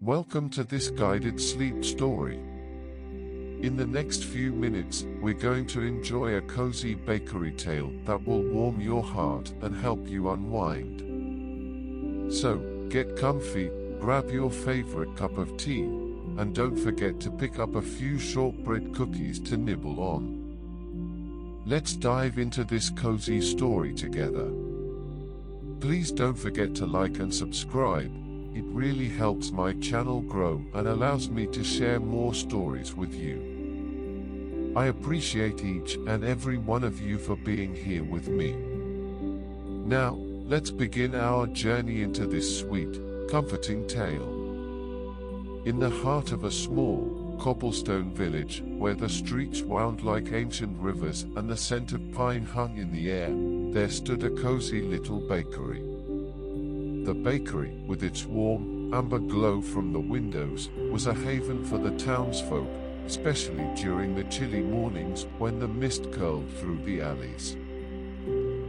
Welcome to this guided sleep story. In the next few minutes, we're going to enjoy a cozy bakery tale that will warm your heart and help you unwind. So, get comfy, grab your favorite cup of tea, and don't forget to pick up a few shortbread cookies to nibble on. Let's dive into this cozy story together. Please don't forget to like and subscribe. It really helps my channel grow and allows me to share more stories with you. I appreciate each and every one of you for being here with me. Now, let's begin our journey into this sweet, comforting tale. In the heart of a small, cobblestone village, where the streets wound like ancient rivers and the scent of pine hung in the air, there stood a cozy little bakery. The bakery, with its warm, amber glow from the windows, was a haven for the townsfolk, especially during the chilly mornings when the mist curled through the alleys.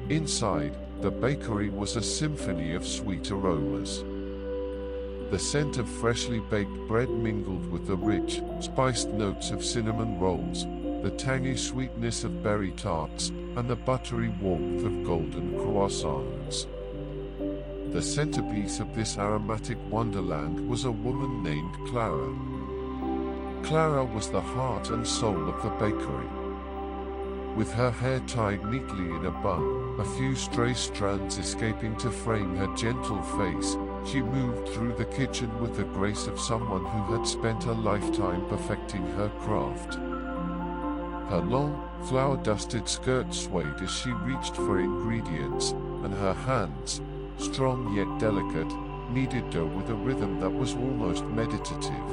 Inside, the bakery was a symphony of sweet aromas. The scent of freshly baked bread mingled with the rich, spiced notes of cinnamon rolls, the tangy sweetness of berry tarts, and the buttery warmth of golden croissants. The centerpiece of this aromatic wonderland was a woman named Clara. Clara was the heart and soul of the bakery. With her hair tied neatly in a bun, a few stray strands escaping to frame her gentle face, she moved through the kitchen with the grace of someone who had spent a lifetime perfecting her craft. Her long, flour-dusted skirt swayed as she reached for ingredients, and her hands, strong yet delicate, kneaded dough with a rhythm that was almost meditative.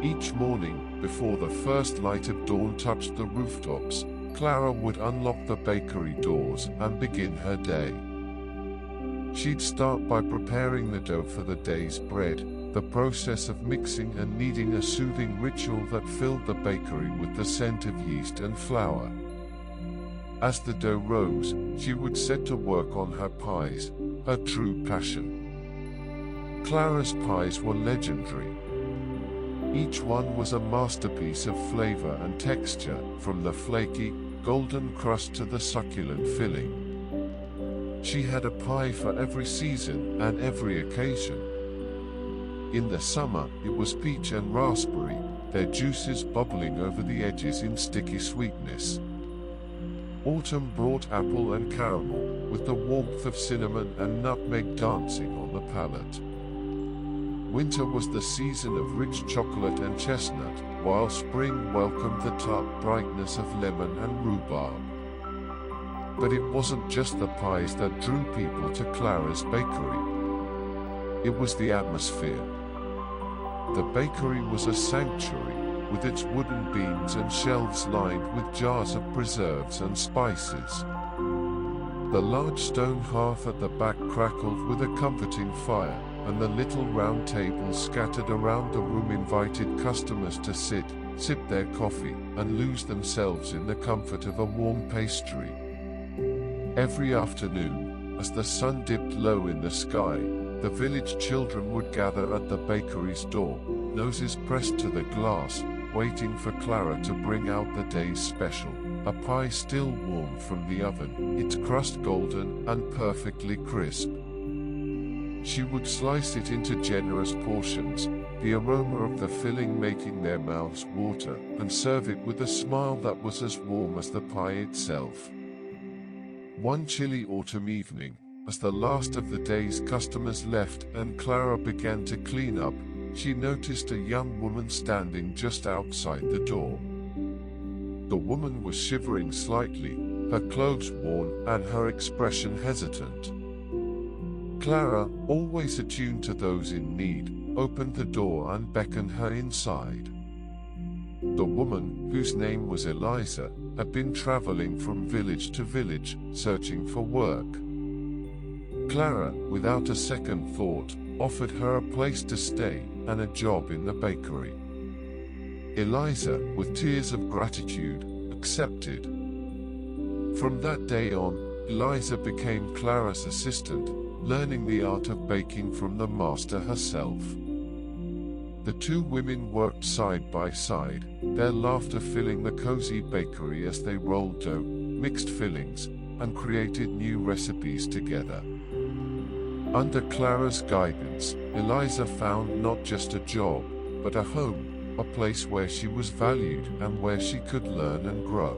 Each morning, before the first light of dawn touched the rooftops, Clara would unlock the bakery doors and begin her day. She'd start by preparing the dough for the day's bread, the process of mixing and kneading a soothing ritual that filled the bakery with the scent of yeast and flour. As the dough rose, she would set to work on her pies, her true passion. Clara's pies were legendary. Each one was a masterpiece of flavor and texture, from the flaky, golden crust to the succulent filling. She had a pie for every season and every occasion. In the summer, it was peach and raspberry, their juices bubbling over the edges in sticky sweetness. Autumn brought apple and caramel, with the warmth of cinnamon and nutmeg dancing on the palate. Winter was the season of rich chocolate and chestnut, while spring welcomed the tart brightness of lemon and rhubarb. But it wasn't just the pies that drew people to Clara's bakery. It was the atmosphere. The bakery was a sanctuary, with its wooden beams and shelves lined with jars of preserves and spices. The large stone hearth at the back crackled with a comforting fire, and the little round tables scattered around the room invited customers to sit, sip their coffee, and lose themselves in the comfort of a warm pastry. Every afternoon, as the sun dipped low in the sky, the village children would gather at the bakery's door, noses pressed to the glass, waiting for Clara to bring out the day's special, a pie still warm from the oven, its crust golden and perfectly crisp. She would slice it into generous portions, the aroma of the filling making their mouths water, and serve it with a smile that was as warm as the pie itself. One chilly autumn evening, as the last of the day's customers left and Clara began to clean up, she noticed a young woman standing just outside the door. The woman was shivering slightly, her clothes worn and her expression hesitant. Clara, always attuned to those in need, opened the door and beckoned her inside. The woman, whose name was Eliza, had been traveling from village to village, searching for work. Clara, without a second thought, offered her a place to stay and a job in the bakery. Eliza, with tears of gratitude, accepted. From that day on, Eliza became Clara's assistant, learning the art of baking from the master herself. The two women worked side by side, their laughter filling the cozy bakery as they rolled dough, mixed fillings, and created new recipes together. Under Clara's guidance, Eliza found not just a job, but a home, a place where she was valued and where she could learn and grow.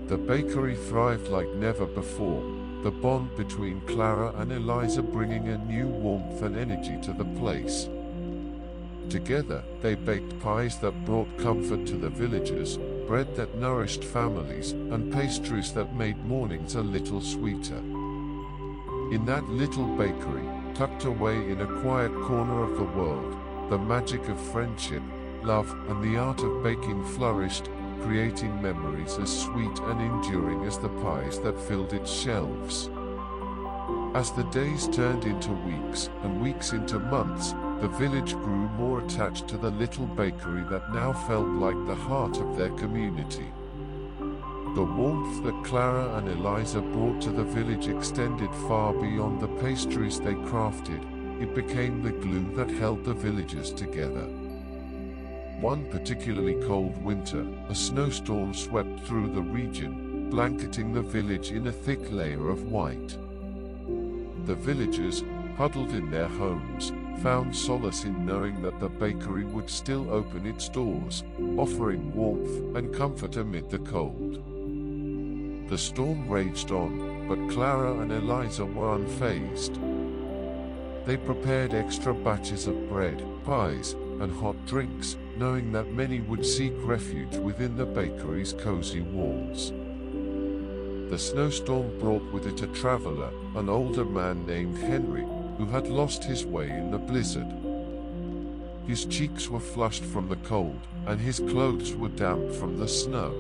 The bakery thrived like never before, the bond between Clara and Eliza bringing a new warmth and energy to the place. Together, they baked pies that brought comfort to the villagers, bread that nourished families, and pastries that made mornings a little sweeter. In that little bakery, tucked away in a quiet corner of the world, the magic of friendship, love, and the art of baking flourished, creating memories as sweet and enduring as the pies that filled its shelves. As the days turned into weeks, and weeks into months, the village grew more attached to the little bakery that now felt like the heart of their community. The warmth that Clara and Eliza brought to the village extended far beyond the pastries they crafted. It became the glue that held the villagers together. One particularly cold winter, a snowstorm swept through the region, blanketing the village in a thick layer of white. The villagers, huddled in their homes, found solace in knowing that the bakery would still open its doors, offering warmth and comfort amid the cold. The storm raged on, but Clara and Eliza were unfazed. They prepared extra batches of bread, pies, and hot drinks, knowing that many would seek refuge within the bakery's cozy walls. The snowstorm brought with it a traveler, an older man named Henry, who had lost his way in the blizzard. His cheeks were flushed from the cold, and his clothes were damp from the snow.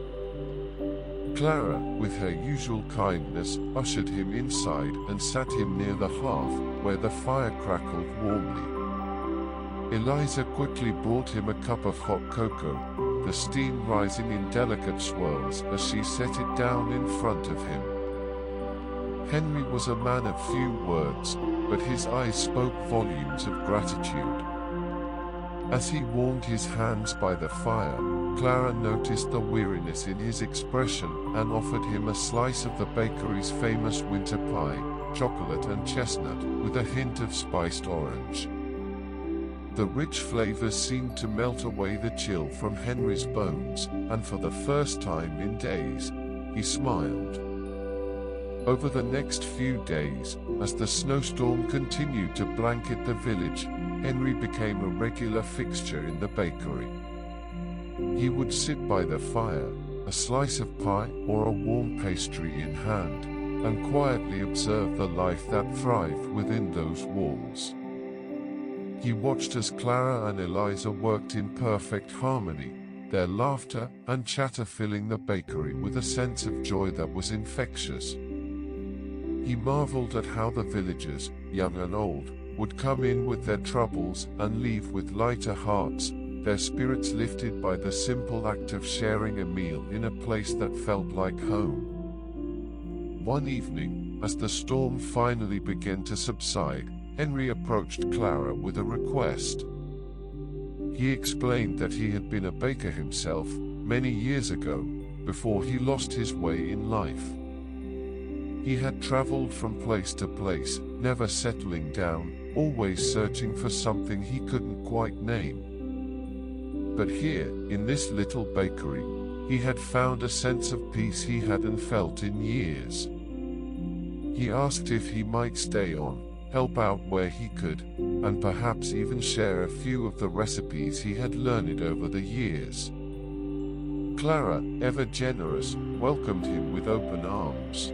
Clara, with her usual kindness, ushered him inside and sat him near the hearth, where the fire crackled warmly. Eliza quickly brought him a cup of hot cocoa, the steam rising in delicate swirls as she set it down in front of him. Henry was a man of few words, but his eyes spoke volumes of gratitude. As he warmed his hands by the fire, Clara noticed the weariness in his expression and offered him a slice of the bakery's famous winter pie, chocolate and chestnut, with a hint of spiced orange. The rich flavors seemed to melt away the chill from Henry's bones, and for the first time in days, he smiled. Over the next few days, as the snowstorm continued to blanket the village, Henry became a regular fixture in the bakery. He would sit by the fire, a slice of pie or a warm pastry in hand, and quietly observe the life that thrived within those walls. He watched as Clara and Eliza worked in perfect harmony, their laughter and chatter filling the bakery with a sense of joy that was infectious. He marveled at how the villagers, young and old, would come in with their troubles and leave with lighter hearts, their spirits lifted by the simple act of sharing a meal in a place that felt like home. One evening, as the storm finally began to subside, Henry approached Clara with a request. He explained that he had been a baker himself, many years ago, before he lost his way in life. He had traveled from place to place, never settling down, always searching for something he couldn't quite name. But here, in this little bakery, he had found a sense of peace he hadn't felt in years. He asked if he might stay on, help out where he could, and perhaps even share a few of the recipes he had learned over the years. Clara, ever generous, welcomed him with open arms.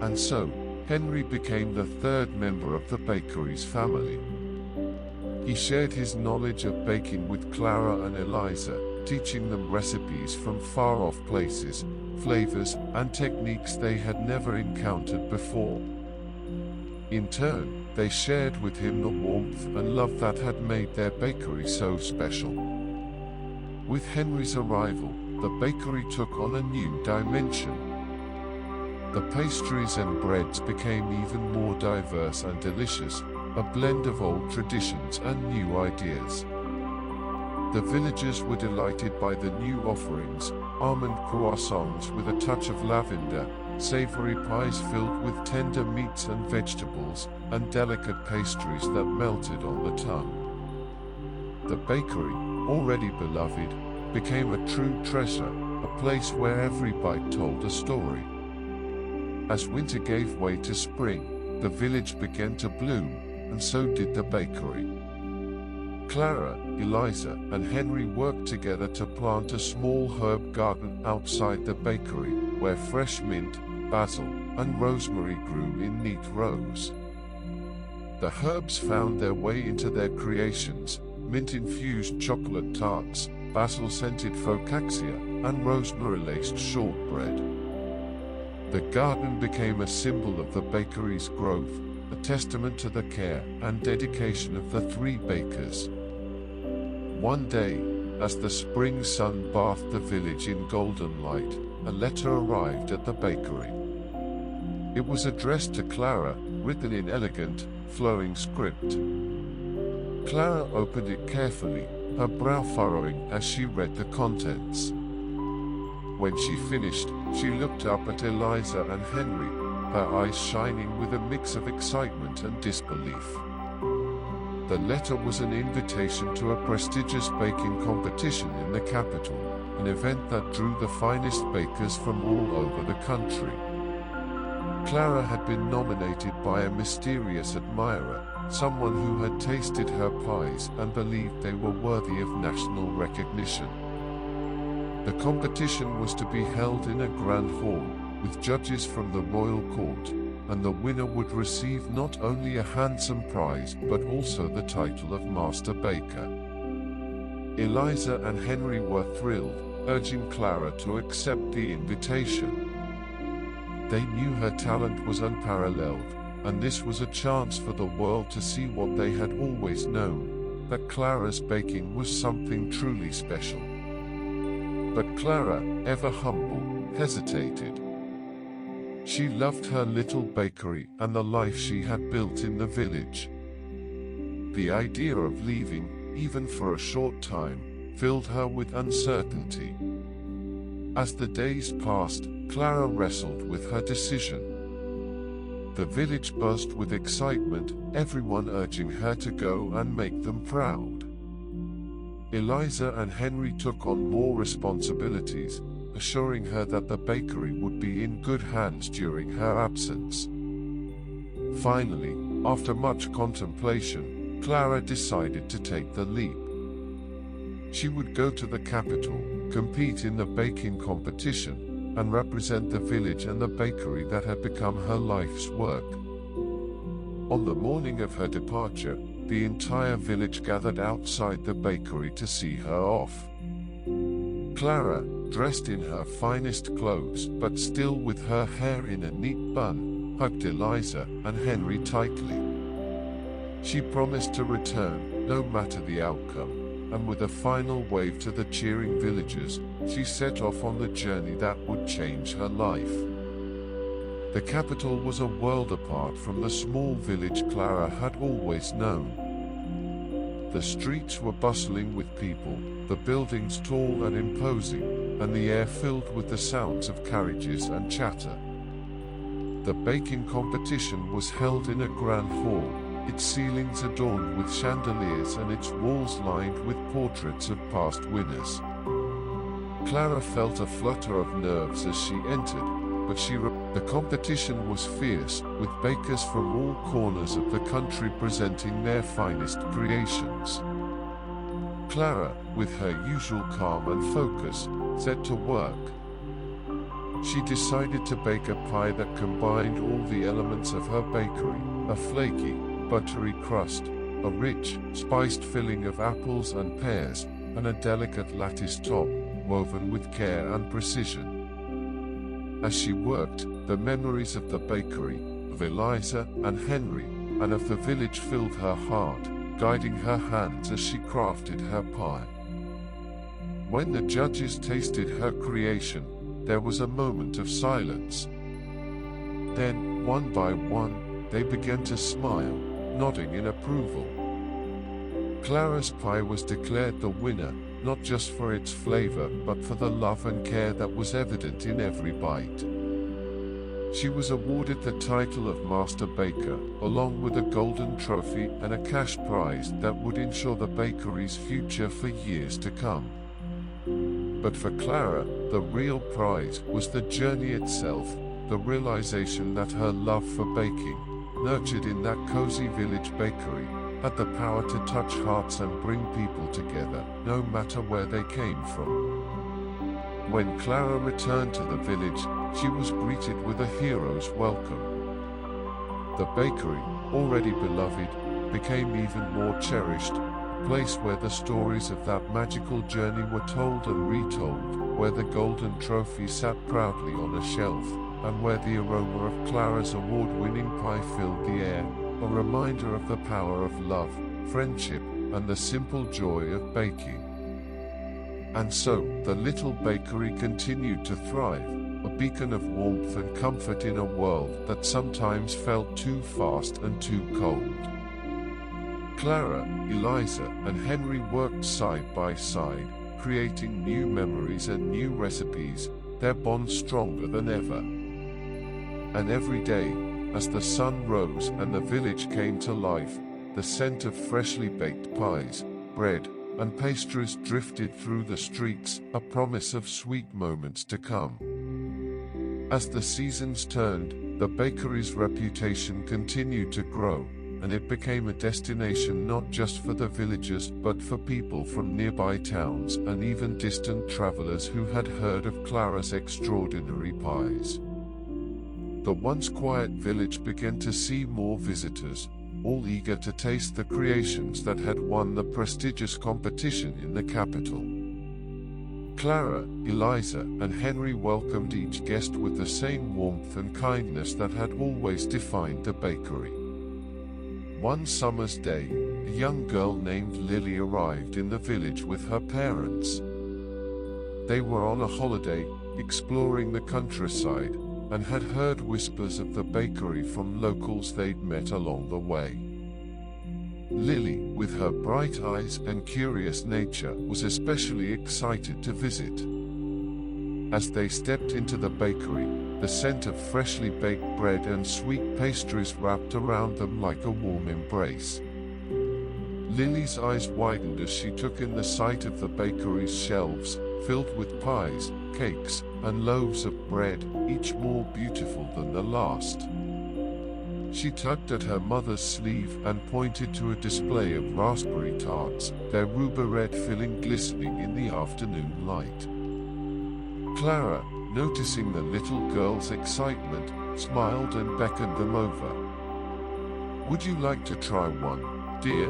And so, Henry became the third member of the bakery's family. He shared his knowledge of baking with Clara and Eliza, teaching them recipes from far-off places, flavors, and techniques they had never encountered before. In turn, they shared with him the warmth and love that had made their bakery so special. With Henry's arrival, the bakery took on a new dimension. The pastries and breads became even more diverse and delicious, a blend of old traditions and new ideas. The villagers were delighted by the new offerings: almond croissants with a touch of lavender, savory pies filled with tender meats and vegetables, and delicate pastries that melted on the tongue. The bakery, already beloved, became a true treasure, a place where every bite told a story. As winter gave way to spring, the village began to bloom, and so did the bakery. Clara, Eliza, and Henry worked together to plant a small herb garden outside the bakery, where fresh mint, basil, and rosemary grew in neat rows. The herbs found their way into their creations: mint-infused chocolate tarts, basil-scented focaccia, and rosemary-laced shortbread. The garden became a symbol of the bakery's growth, a testament to the care and dedication of the three bakers. One day, as the spring sun bathed the village in golden light, a letter arrived at the bakery. It was addressed to Clara, written in elegant, flowing script. Clara opened it carefully, her brow furrowing as she read the contents. When she finished, she looked up at Eliza and Henry, her eyes shining with a mix of excitement and disbelief. The letter was an invitation to a prestigious baking competition in the capital, an event that drew the finest bakers from all over the country. Clara had been nominated by a mysterious admirer, someone who had tasted her pies and believed they were worthy of national recognition. The competition was to be held in a grand hall, with judges from the royal court, and the winner would receive not only a handsome prize but also the title of Master Baker. Eliza and Henry were thrilled, urging Clara to accept the invitation. They knew her talent was unparalleled, and this was a chance for the world to see what they had always known, that Clara's baking was something truly special. But Clara, ever humble, hesitated. She loved her little bakery and the life she had built in the village. The idea of leaving, even for a short time, filled her with uncertainty. As the days passed, Clara wrestled with her decision. The village buzzed with excitement, everyone urging her to go and make them proud. Eliza and Henry took on more responsibilities, assuring her that the bakery would be in good hands during her absence. Finally, after much contemplation, Clara decided to take the leap. She would go to the capital, compete in the baking competition, and represent the village and the bakery that had become her life's work. On the morning of her departure, the entire village gathered outside the bakery to see her off. Clara, dressed in her finest clothes but still with her hair in a neat bun, hugged Eliza and Henry tightly. She promised to return, no matter the outcome, and with a final wave to the cheering villagers, she set off on the journey that would change her life. The capital was a world apart from the small village Clara had always known. The streets were bustling with people, the buildings tall and imposing, and the air filled with the sounds of carriages and chatter. The baking competition was held in a grand hall, its ceilings adorned with chandeliers and its walls lined with portraits of past winners. Clara felt a flutter of nerves as she entered, but the competition was fierce, with bakers from all corners of the country presenting their finest creations. Clara, with her usual calm and focus, set to work. She decided to bake a pie that combined all the elements of her bakery: a flaky, buttery crust, a rich, spiced filling of apples and pears, and a delicate lattice top, woven with care and precision. As she worked, the memories of the bakery, of Eliza and Henry, and of the village filled her heart, guiding her hands as she crafted her pie. When the judges tasted her creation, there was a moment of silence. Then, one by one, they began to smile, nodding in approval. Clara's pie was declared the winner, not just for its flavor, but for the love and care that was evident in every bite. She was awarded the title of Master Baker, along with a golden trophy and a cash prize that would ensure the bakery's future for years to come. But for Clara, the real prize was the journey itself, the realization that her love for baking, nurtured in that cozy village bakery, had the power to touch hearts and bring people together, no matter where they came from. When Clara returned to the village, she was greeted with a hero's welcome. The bakery, already beloved, became even more cherished, a place where the stories of that magical journey were told and retold, where the golden trophy sat proudly on a shelf, and where the aroma of Clara's award-winning pie filled the air, a reminder of the power of love, friendship, and the simple joy of baking. And so, the little bakery continued to thrive, a beacon of warmth and comfort in a world that sometimes felt too fast and too cold. Clara, Eliza, and Henry worked side by side, creating new memories and new recipes, their bond stronger than ever. And every day, as the sun rose and the village came to life, the scent of freshly baked pies, bread, and pastries drifted through the streets, a promise of sweet moments to come. As the seasons turned, the bakery's reputation continued to grow, and it became a destination not just for the villagers but for people from nearby towns and even distant travelers who had heard of Clara's extraordinary pies. The once quiet village began to see more visitors, all eager to taste the creations that had won the prestigious competition in the capital. Clara, Eliza, and Henry welcomed each guest with the same warmth and kindness that had always defined the bakery. One summer's day, a young girl named Lily arrived in the village with her parents. They were on a holiday, exploring the countryside, and had heard whispers of the bakery from locals they'd met along the way. Lily, with her bright eyes and curious nature, was especially excited to visit. As they stepped into the bakery, the scent of freshly baked bread and sweet pastries wrapped around them like a warm embrace. Lily's eyes widened as she took in the sight of the bakery's shelves, filled with pies, cakes, and loaves of bread, each more beautiful than the last. She tugged at her mother's sleeve and pointed to a display of raspberry tarts, their ruby-red filling glistening in the afternoon light. Clara, noticing the little girl's excitement, smiled and beckoned them over. "Would you like to try one, dear?"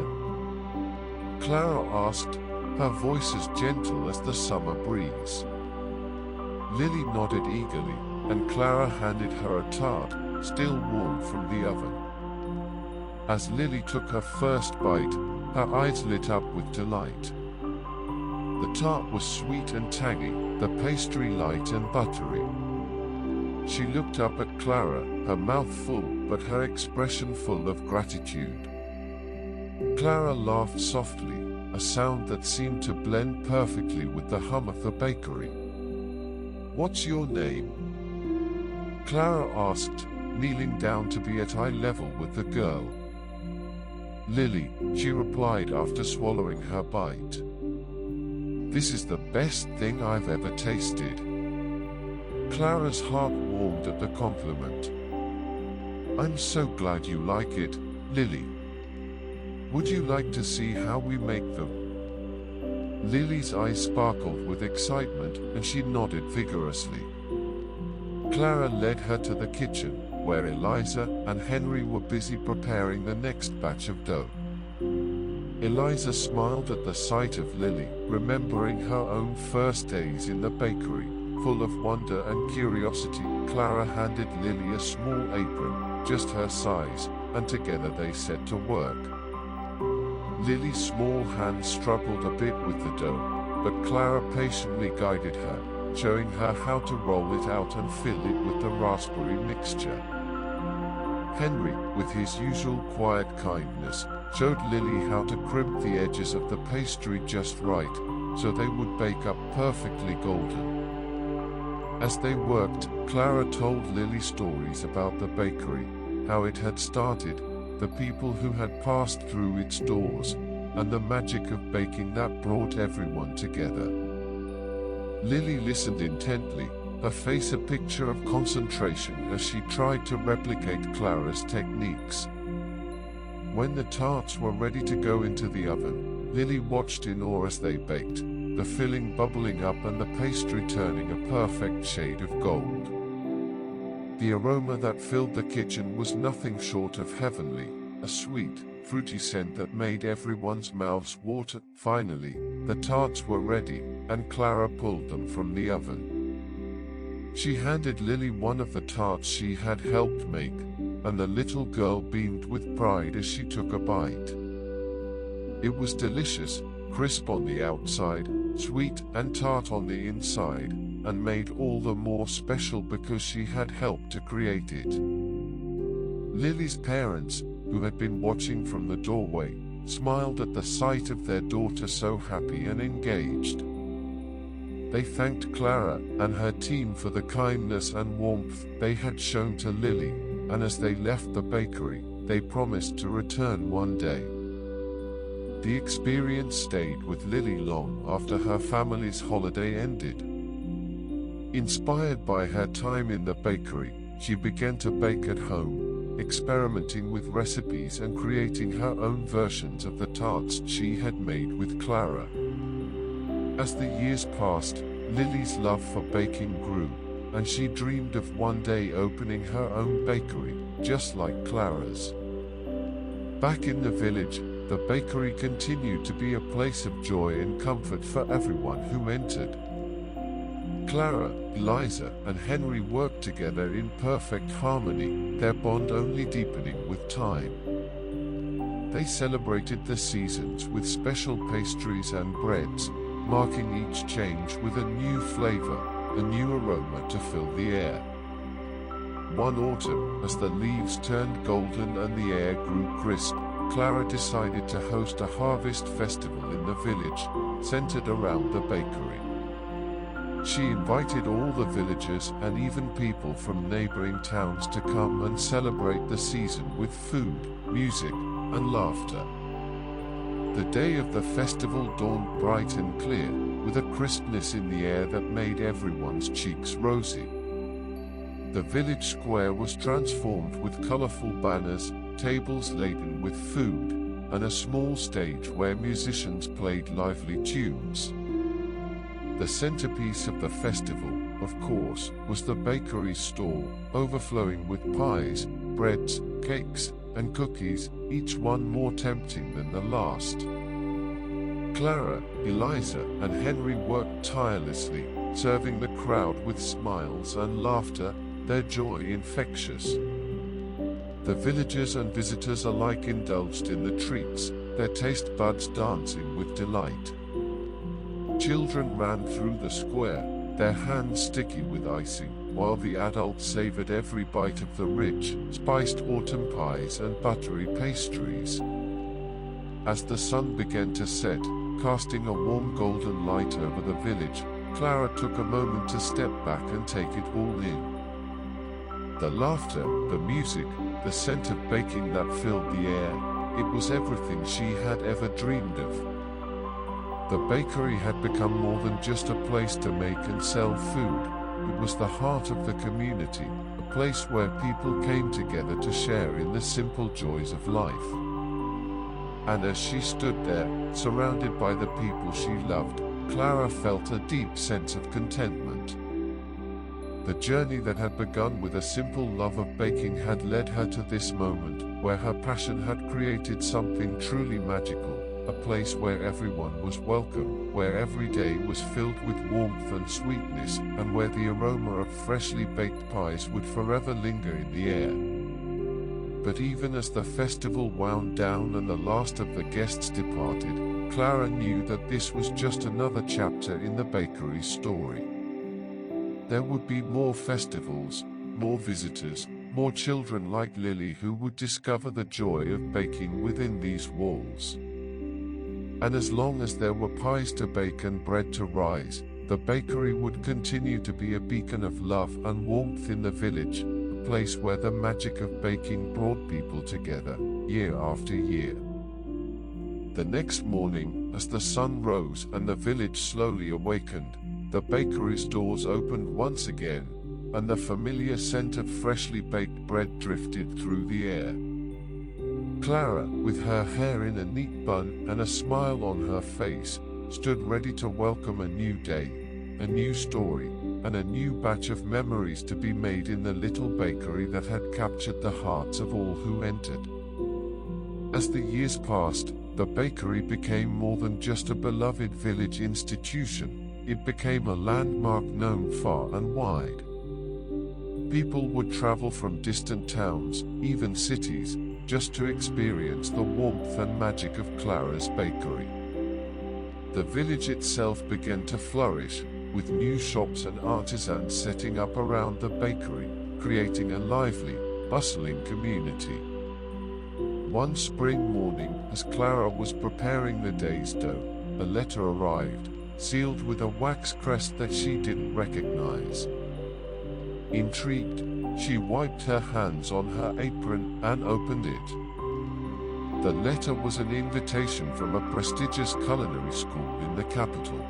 Clara asked, her voice as gentle as the summer breeze. Lily nodded eagerly, and Clara handed her a tart, still warm from the oven. As Lily took her first bite, her eyes lit up with delight. The tart was sweet and tangy, the pastry light and buttery. She looked up at Clara, her mouth full, but her expression full of gratitude. Clara laughed softly, a sound that seemed to blend perfectly with the hum of the bakery. "What's your name?" Clara asked, kneeling down to be at eye level with the girl. "Lily," she replied after swallowing her bite. "This is the best thing I've ever tasted." Clara's heart warmed at the compliment. "I'm so glad you like it, Lily. Would you like to see how we make them?" Lily's eyes sparkled with excitement, and she nodded vigorously. Clara led her to the kitchen, where Eliza and Henry were busy preparing the next batch of dough. Eliza smiled at the sight of Lily, remembering her own first days in the bakery. Full of wonder and curiosity, Clara handed Lily a small apron, just her size, and together they set to work. Lily's small hands struggled a bit with the dough, but Clara patiently guided her, showing her how to roll it out and fill it with the raspberry mixture. Henry, with his usual quiet kindness, showed Lily how to crimp the edges of the pastry just right, so they would bake up perfectly golden. As they worked, Clara told Lily stories about the bakery, how it had started, the people who had passed through its doors, and the magic of baking that brought everyone together. Lily listened intently, her face a picture of concentration as she tried to replicate Clara's techniques. When the tarts were ready to go into the oven, Lily watched in awe as they baked, the filling bubbling up and the pastry turning a perfect shade of gold. The aroma that filled the kitchen was nothing short of heavenly, a sweet, fruity scent that made everyone's mouths water. Finally, the tarts were ready, and Clara pulled them from the oven. She handed Lily one of the tarts she had helped make, and the little girl beamed with pride as she took a bite. It was delicious, crisp on the outside, sweet and tart on the inside, and made all the more special because she had helped to create it. Lily's parents, who had been watching from the doorway, smiled at the sight of their daughter so happy and engaged. They thanked Clara and her team for the kindness and warmth they had shown to Lily, and as they left the bakery, they promised to return one day. The experience stayed with Lily long after her family's holiday ended. Inspired by her time in the bakery, she began to bake at home, experimenting with recipes and creating her own versions of the tarts she had made with Clara. As the years passed, Lily's love for baking grew, and she dreamed of one day opening her own bakery, just like Clara's. Back in the village, the bakery continued to be a place of joy and comfort for everyone who entered. Clara, Eliza, and Henry worked together in perfect harmony, their bond only deepening with time. They celebrated the seasons with special pastries and breads, marking each change with a new flavor, a new aroma to fill the air. One autumn, as the leaves turned golden and the air grew crisp, Clara decided to host a harvest festival in the village, centered around the bakery. She invited all the villagers and even people from neighboring towns to come and celebrate the season with food, music, and laughter. The day of the festival dawned bright and clear, with a crispness in the air that made everyone's cheeks rosy. The village square was transformed with colorful banners, tables laden with food, and a small stage where musicians played lively tunes. The centerpiece of the festival, of course, was the bakery stall, overflowing with pies, breads, cakes, and cookies, each one more tempting than the last. Clara, Eliza, and Henry worked tirelessly, serving the crowd with smiles and laughter, their joy infectious. The villagers and visitors alike indulged in the treats, their taste buds dancing with delight. Children ran through the square, their hands sticky with icing, while the adults savored every bite of the rich, spiced autumn pies and buttery pastries. As the sun began to set, casting a warm golden light over the village, Clara took a moment to step back and take it all in. The laughter, the music, the scent of baking that filled the air, it was everything she had ever dreamed of. The bakery had become more than just a place to make and sell food. It was the heart of the community, a place where people came together to share in the simple joys of life. And as she stood there, surrounded by the people she loved, Clara felt a deep sense of contentment. The journey that had begun with a simple love of baking had led her to this moment, where her passion had created something truly magical. A place where everyone was welcome, where every day was filled with warmth and sweetness, and where the aroma of freshly baked pies would forever linger in the air. But even as the festival wound down and the last of the guests departed, Clara knew that this was just another chapter in the bakery's story. There would be more festivals, more visitors, more children like Lily who would discover the joy of baking within these walls. And as long as there were pies to bake and bread to rise, the bakery would continue to be a beacon of love and warmth in the village, a place where the magic of baking brought people together, year after year. The next morning, as the sun rose and the village slowly awakened, the bakery's doors opened once again, and the familiar scent of freshly baked bread drifted through the air. Clara, with her hair in a neat bun and a smile on her face, stood ready to welcome a new day, a new story, and a new batch of memories to be made in the little bakery that had captured the hearts of all who entered. As the years passed, the bakery became more than just a beloved village institution. It became a landmark known far and wide. People would travel from distant towns, even cities, just to experience the warmth and magic of Clara's bakery. The village itself began to flourish, with new shops and artisans setting up around the bakery, creating a lively, bustling community. One spring morning, as Clara was preparing the day's dough, a letter arrived, sealed with a wax crest that she didn't recognize. Intrigued, she wiped her hands on her apron and opened it. The letter was an invitation from a prestigious culinary school in the capital.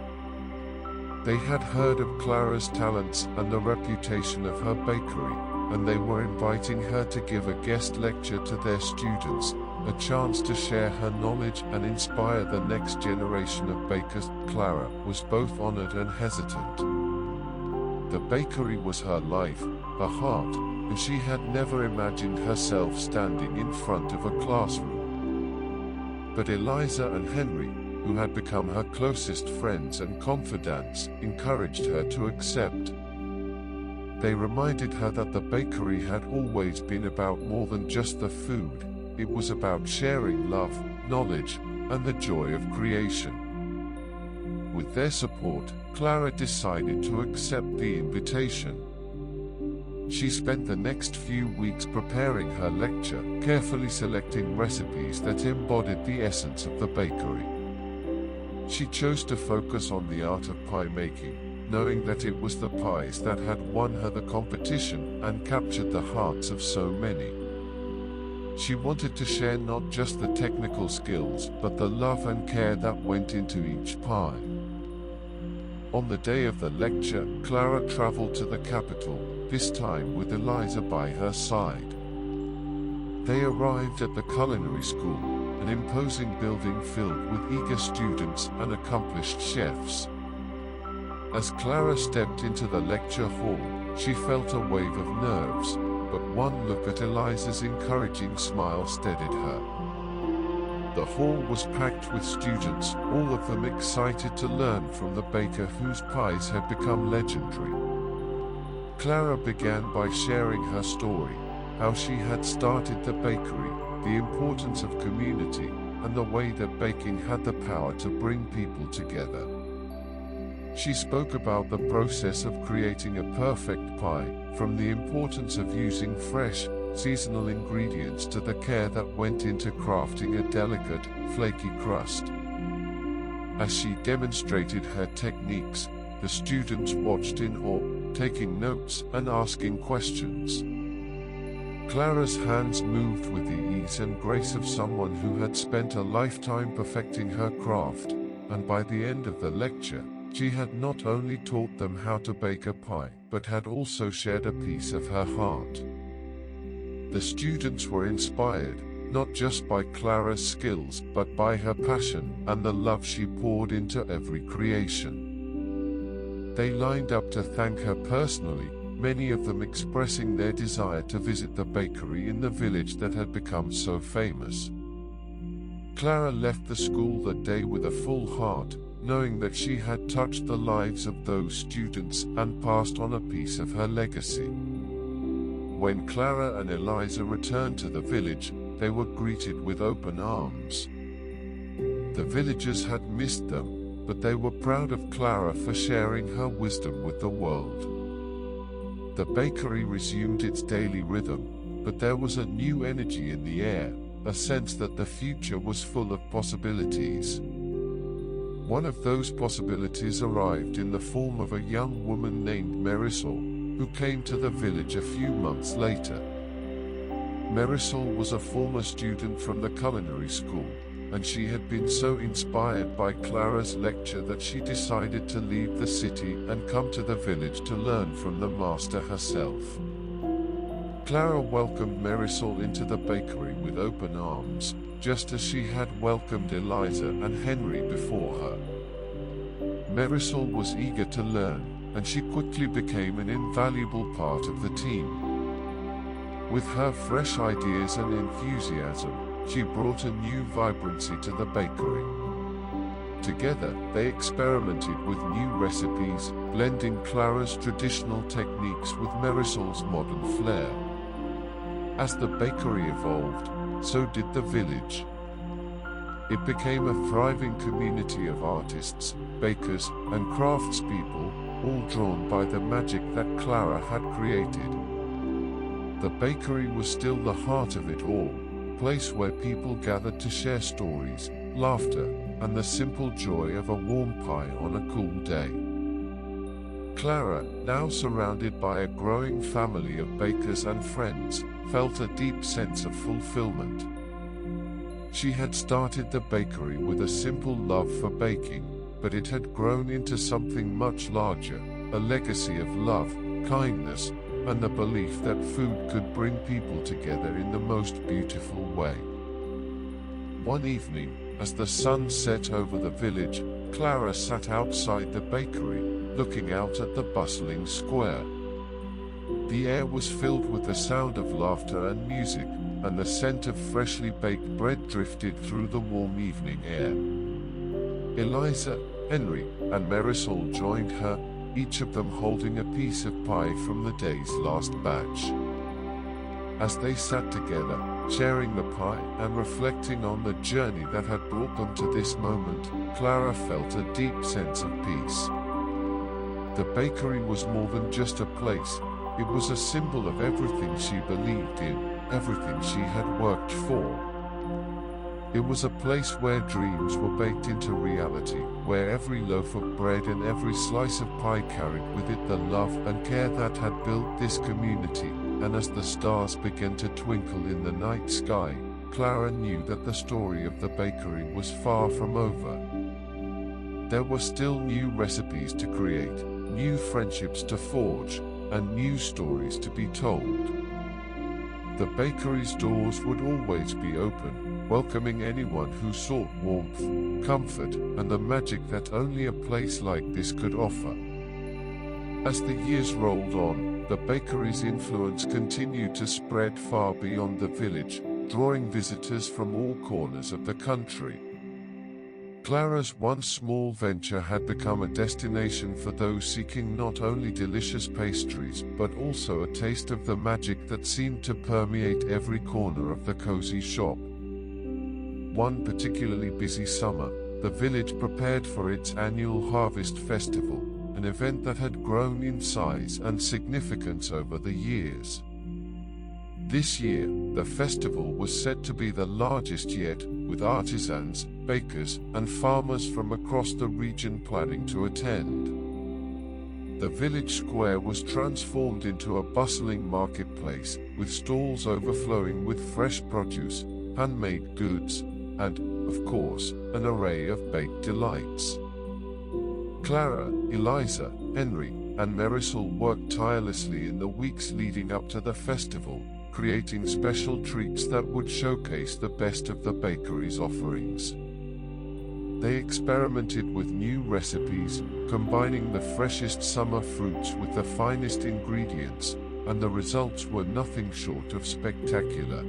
They had heard of Clara's talents and the reputation of her bakery, and they were inviting her to give a guest lecture to their students, a chance to share her knowledge and inspire the next generation of bakers. Clara was both honored and hesitant. The bakery was her life, her heart, and she had never imagined herself standing in front of a classroom. But Eliza and Henry, who had become her closest friends and confidants, encouraged her to accept. They reminded her that the bakery had always been about more than just the food. It was about sharing love, knowledge, and the joy of creation. With their support, Clara decided to accept the invitation. She spent the next few weeks preparing her lecture, carefully selecting recipes that embodied the essence of the bakery. She chose to focus on the art of pie making, knowing that it was the pies that had won her the competition and captured the hearts of so many. She wanted to share not just the technical skills, but the love and care that went into each pie. On the day of the lecture, Clara traveled to the capital, this time with Eliza by her side. They arrived at the culinary school, an imposing building filled with eager students and accomplished chefs. As Clara stepped into the lecture hall, she felt a wave of nerves, but one look at Eliza's encouraging smile steadied her. The hall was packed with students, all of them excited to learn from the baker whose pies had become legendary. Clara began by sharing her story, how she had started the bakery, the importance of community, and the way that baking had the power to bring people together. She spoke about the process of creating a perfect pie, from the importance of using fresh, seasonal ingredients to the care that went into crafting a delicate, flaky crust. As she demonstrated her techniques, the students watched in awe, taking notes and asking questions. Clara's hands moved with the ease and grace of someone who had spent a lifetime perfecting her craft, and by the end of the lecture, she had not only taught them how to bake a pie, but had also shared a piece of her heart. The students were inspired, not just by Clara's skills, but by her passion and the love she poured into every creation. They lined up to thank her personally, many of them expressing their desire to visit the bakery in the village that had become so famous. Clara left the school that day with a full heart, knowing that she had touched the lives of those students and passed on a piece of her legacy. When Clara and Eliza returned to the village, they were greeted with open arms. The villagers had missed them, but they were proud of Clara for sharing her wisdom with the world. The bakery resumed its daily rhythm, but there was a new energy in the air, a sense that the future was full of possibilities. One of those possibilities arrived in the form of a young woman named Marisol, who came to the village a few months later. Marisol was a former student from the culinary school, and she had been so inspired by Clara's lecture that she decided to leave the city and come to the village to learn from the master herself. Clara welcomed Marisol into the bakery with open arms, just as she had welcomed Eliza and Henry before her. Marisol was eager to learn, and she quickly became an invaluable part of the team. With her fresh ideas and enthusiasm, she brought a new vibrancy to the bakery. Together, they experimented with new recipes, blending Clara's traditional techniques with Marisol's modern flair. As the bakery evolved, so did the village. It became a thriving community of artists, bakers, and craftspeople, all drawn by the magic that Clara had created. The bakery was still the heart of it all, a place where people gathered to share stories, laughter, and the simple joy of a warm pie on a cool day. Clara, now surrounded by a growing family of bakers and friends, felt a deep sense of fulfillment. She had started the bakery with a simple love for baking, but it had grown into something much larger, a legacy of love, kindness, and the belief that food could bring people together in the most beautiful way. One evening, as the sun set over the village, Clara sat outside the bakery, looking out at the bustling square. The air was filled with the sound of laughter and music, and the scent of freshly baked bread drifted through the warm evening air. Eliza, Henry, and Marisol joined her, each of them holding a piece of pie from the day's last batch. As they sat together, sharing the pie and reflecting on the journey that had brought them to this moment, Clara felt a deep sense of peace. The bakery was more than just a place. It was a symbol of everything she believed in, everything she had worked for. It was a place where dreams were baked into reality, where every loaf of bread and every slice of pie carried with it the love and care that had built this community, and as the stars began to twinkle in the night sky, Clara knew that the story of the bakery was far from over. There were still new recipes to create, new friendships to forge, and new stories to be told. The bakery's doors would always be open, welcoming anyone who sought warmth, comfort, and the magic that only a place like this could offer. As the years rolled on, the bakery's influence continued to spread far beyond the village, drawing visitors from all corners of the country. Clara's once small venture had become a destination for those seeking not only delicious pastries but also a taste of the magic that seemed to permeate every corner of the cozy shop. One particularly busy summer, the village prepared for its annual harvest festival, an event that had grown in size and significance over the years. This year, the festival was said to be the largest yet, with artisans, bakers, and farmers from across the region planning to attend. The village square was transformed into a bustling marketplace, with stalls overflowing with fresh produce, handmade goods, and, of course, an array of baked delights. Clara, Eliza, Henry, and Marisol worked tirelessly in the weeks leading up to the festival, creating special treats that would showcase the best of the bakery's offerings. They experimented with new recipes, combining the freshest summer fruits with the finest ingredients, and the results were nothing short of spectacular.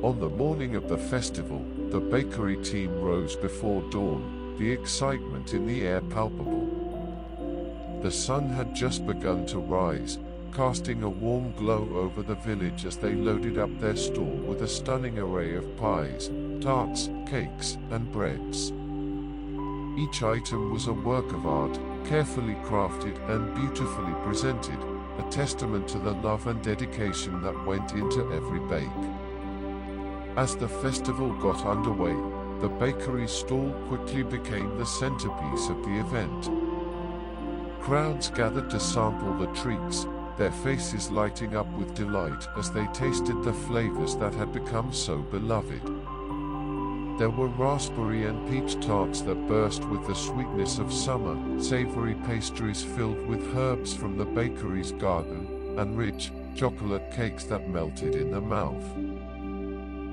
On the morning of the festival, the bakery team rose before dawn, the excitement in the air palpable. The sun had just begun to rise, casting a warm glow over the village as they loaded up their stall with a stunning array of pies, tarts, cakes, and breads. Each item was a work of art, carefully crafted and beautifully presented, a testament to the love and dedication that went into every bake. As the festival got underway, the bakery stall quickly became the centerpiece of the event. Crowds gathered to sample the treats, their faces lighting up with delight as they tasted the flavors that had become so beloved. There were raspberry and peach tarts that burst with the sweetness of summer, savory pastries filled with herbs from the bakery's garden, and rich, chocolate cakes that melted in the mouth.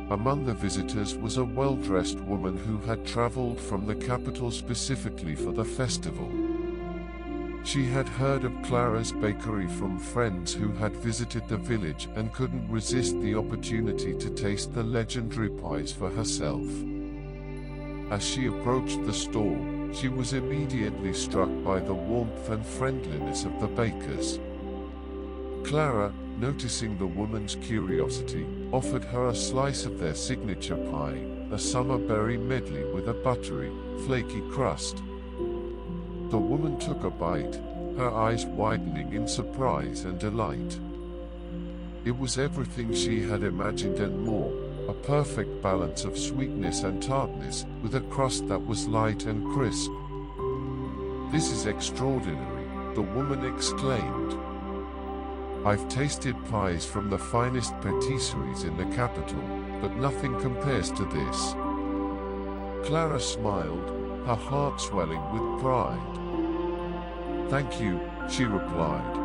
Among the visitors was a well-dressed woman who had traveled from the capital specifically for the festival. She had heard of Clara's bakery from friends who had visited the village and couldn't resist the opportunity to taste the legendary pies for herself. As she approached the stall, she was immediately struck by the warmth and friendliness of the bakers. Clara, noticing the woman's curiosity, offered her a slice of their signature pie, a summer berry medley with a buttery, flaky crust. The woman took a bite, her eyes widening in surprise and delight. It was everything she had imagined and more, a perfect balance of sweetness and tartness, with a crust that was light and crisp. "This is extraordinary," the woman exclaimed. "I've tasted pies from the finest patisseries in the capital, but nothing compares to this." Clara smiled, her heart swelling with pride. "Thank you," she replied.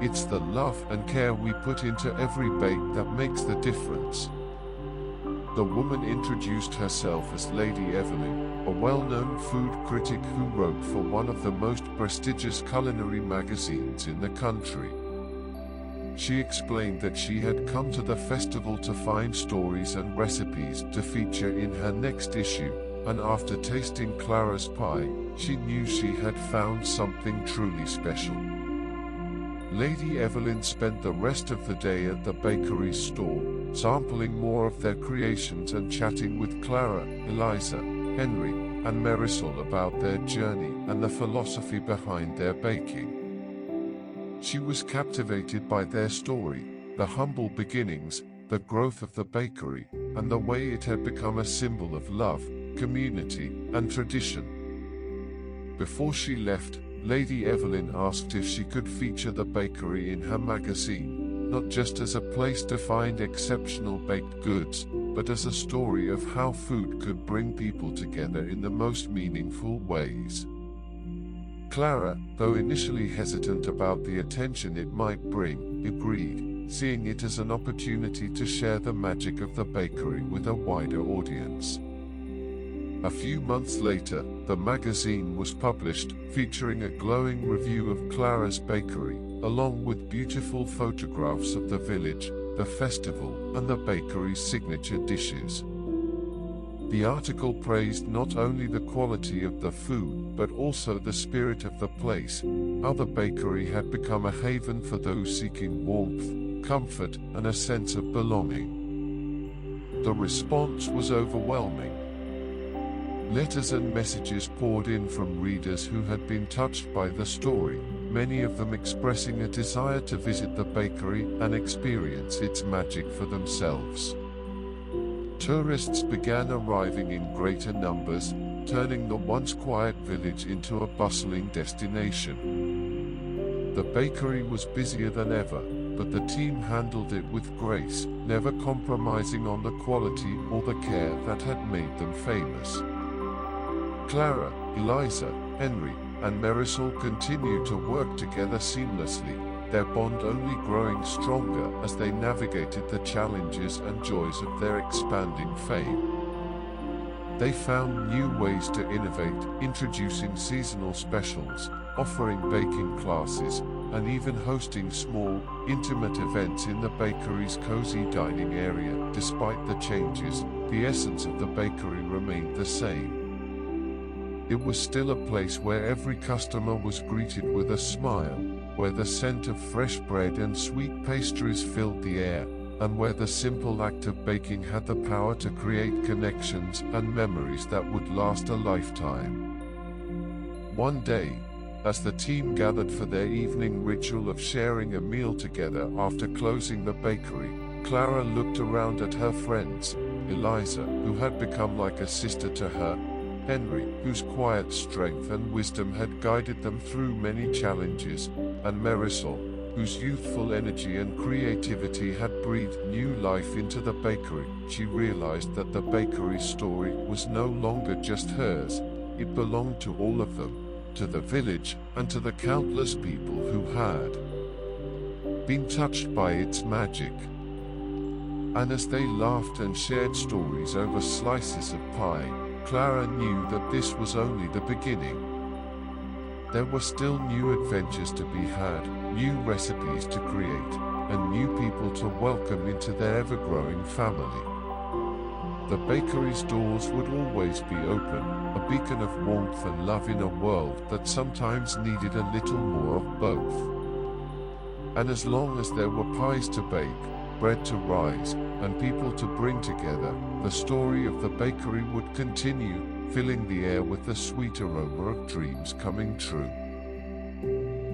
"It's the love and care we put into every bake that makes the difference." The woman introduced herself as Lady Evelyn, a well-known food critic who wrote for one of the most prestigious culinary magazines in the country. She explained that she had come to the festival to find stories and recipes to feature in her next issue, and after tasting Clara's pie, she knew she had found something truly special. Lady Evelyn spent the rest of the day at the bakery's stall, sampling more of their creations and chatting with Clara, Eliza, Henry, and Marisol about their journey and the philosophy behind their baking. She was captivated by their story, the humble beginnings, the growth of the bakery, and the way it had become a symbol of love, community, and tradition. Before she left, Lady Evelyn asked if she could feature the bakery in her magazine, not just as a place to find exceptional baked goods, but as a story of how food could bring people together in the most meaningful ways. Clara, though initially hesitant about the attention it might bring, agreed, seeing it as an opportunity to share the magic of the bakery with a wider audience. A few months later, the magazine was published, featuring a glowing review of Clara's bakery, along with beautiful photographs of the village, the festival, and the bakery's signature dishes. The article praised not only the quality of the food, but also the spirit of the place, how the bakery had become a haven for those seeking warmth, comfort, and a sense of belonging. The response was overwhelming. Letters and messages poured in from readers who had been touched by the story, many of them expressing a desire to visit the bakery and experience its magic for themselves. Tourists began arriving in greater numbers, turning the once quiet village into a bustling destination. The bakery was busier than ever, but the team handled it with grace, never compromising on the quality or the care that had made them famous. Clara, Eliza, Henry, and Marisol continued to work together seamlessly, their bond only growing stronger as they navigated the challenges and joys of their expanding fame. They found new ways to innovate, introducing seasonal specials, offering baking classes, and even hosting small, intimate events in the bakery's cozy dining area. Despite the changes, the essence of the bakery remained the same. It was still a place where every customer was greeted with a smile, where the scent of fresh bread and sweet pastries filled the air, and where the simple act of baking had the power to create connections and memories that would last a lifetime. One day, as the team gathered for their evening ritual of sharing a meal together after closing the bakery, Clara looked around at her friends, Eliza, who had become like a sister to her, Henry, whose quiet strength and wisdom had guided them through many challenges, and Marisol, whose youthful energy and creativity had breathed new life into the bakery. She realized that the bakery's story was no longer just hers, it belonged to all of them, to the village, and to the countless people who had been touched by its magic. And as they laughed and shared stories over slices of pie, Clara knew that this was only the beginning. There were still new adventures to be had, new recipes to create, and new people to welcome into their ever-growing family. The bakery's doors would always be open, a beacon of warmth and love in a world that sometimes needed a little more of both. And as long as there were pies to bake, bread to rise, and people to bring together, the story of the bakery would continue, filling the air with the sweet aroma of dreams coming true.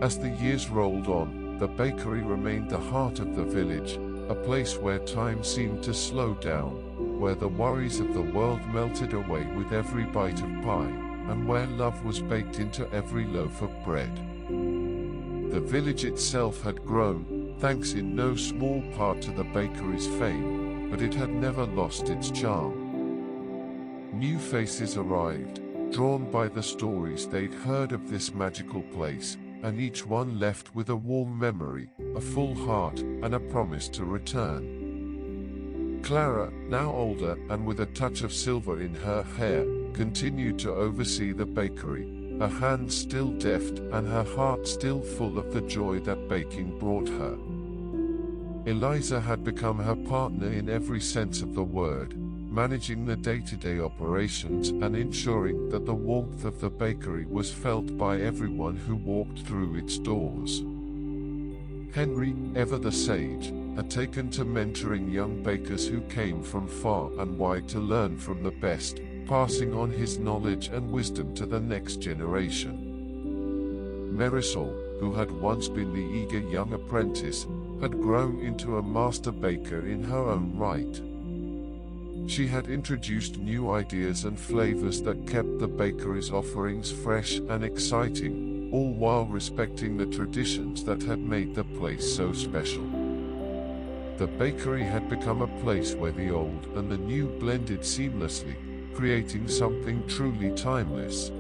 As the years rolled on, the bakery remained the heart of the village, a place where time seemed to slow down, where the worries of the world melted away with every bite of pie, and where love was baked into every loaf of bread. The village itself had grown, thanks in no small part to the bakery's fame, but it had never lost its charm. New faces arrived, drawn by the stories they'd heard of this magical place, and each one left with a warm memory, a full heart, and a promise to return. Clara, now older and with a touch of silver in her hair, continued to oversee the bakery, her hands still deft and her heart still full of the joy that baking brought her. Eliza had become her partner in every sense of the word, managing the day-to-day operations and ensuring that the warmth of the bakery was felt by everyone who walked through its doors. Henry, ever the sage, had taken to mentoring young bakers who came from far and wide to learn from the best, passing on his knowledge and wisdom to the next generation. Marisol, who had once been the eager young apprentice, had grown into a master baker in her own right. She had introduced new ideas and flavors that kept the bakery's offerings fresh and exciting, all while respecting the traditions that had made the place so special. The bakery had become a place where the old and the new blended seamlessly, creating something truly timeless.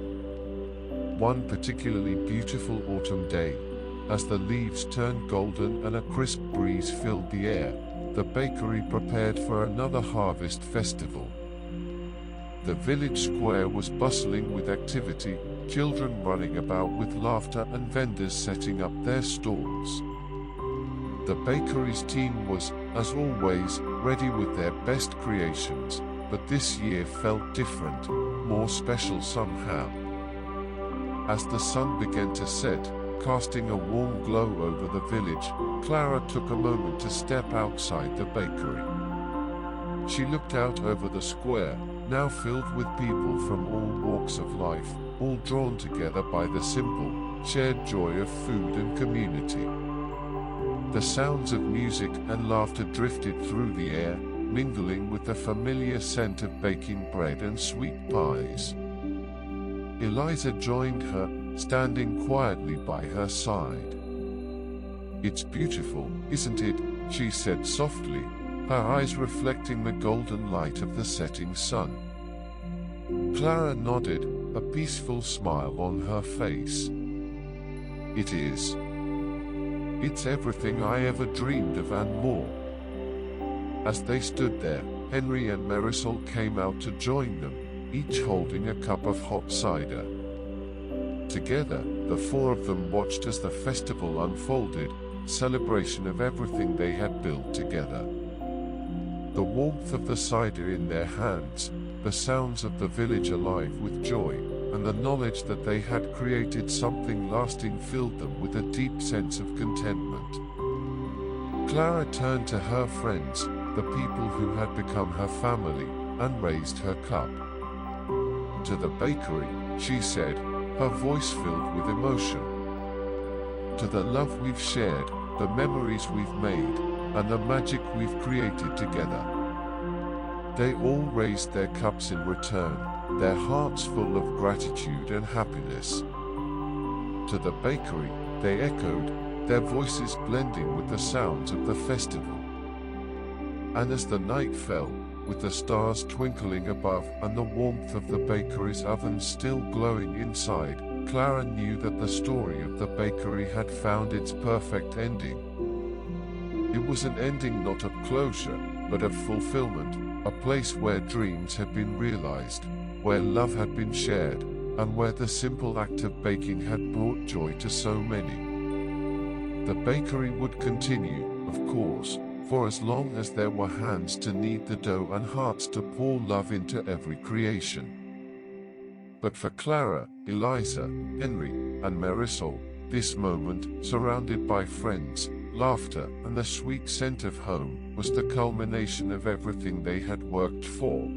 One particularly beautiful autumn day, as the leaves turned golden and a crisp breeze filled the air, the bakery prepared for another harvest festival. The village square was bustling with activity, children running about with laughter and vendors setting up their stalls. The bakery's team was, as always, ready with their best creations, but this year felt different, more special somehow. As the sun began to set, casting a warm glow over the village, Clara took a moment to step outside the bakery. She looked out over the square, now filled with people from all walks of life, all drawn together by the simple, shared joy of food and community. The sounds of music and laughter drifted through the air, mingling with the familiar scent of baking bread and sweet pies. Eliza joined her, standing quietly by her side. "It's beautiful, isn't it?" she said softly, her eyes reflecting the golden light of the setting sun. Clara nodded, a peaceful smile on her face. "It is. It's everything I ever dreamed of and more." As they stood there, Henry and Marisol came out to join them, each holding a cup of hot cider. Together, the four of them watched as the festival unfolded, celebration of everything they had built together. The warmth of the cider in their hands, the sounds of the village alive with joy, and the knowledge that they had created something lasting filled them with a deep sense of contentment. Clara turned to her friends, the people who had become her family, and raised her cup. "To the bakery," she said, her voice filled with emotion. "To the love we've shared, the memories we've made, and the magic we've created together." They all raised their cups in return, their hearts full of gratitude and happiness. "To the bakery," they echoed, their voices blending with the sounds of the festival. And as the night fell, with the stars twinkling above and the warmth of the bakery's oven still glowing inside, Clara knew that the story of the bakery had found its perfect ending. It was an ending not of closure, but of fulfillment, a place where dreams had been realized, where love had been shared, and where the simple act of baking had brought joy to so many. The bakery would continue, of course, for as long as there were hands to knead the dough and hearts to pour love into every creation. But for Clara, Eliza, Henry, and Marisol, this moment, surrounded by friends, laughter, and the sweet scent of home, was the culmination of everything they had worked for.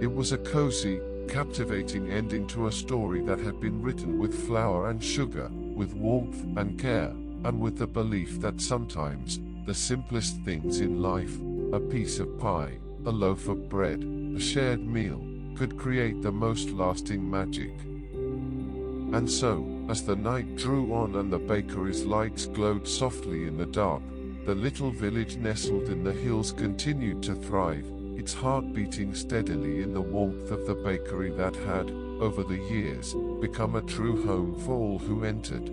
It was a cozy, captivating ending to a story that had been written with flour and sugar, with warmth and care, and with the belief that sometimes, the simplest things in life, a piece of pie, a loaf of bread, a shared meal, could create the most lasting magic. And so, as the night drew on and the bakery's lights glowed softly in the dark, the little village nestled in the hills continued to thrive, its heart beating steadily in the warmth of the bakery that had, over the years, become a true home for all who entered.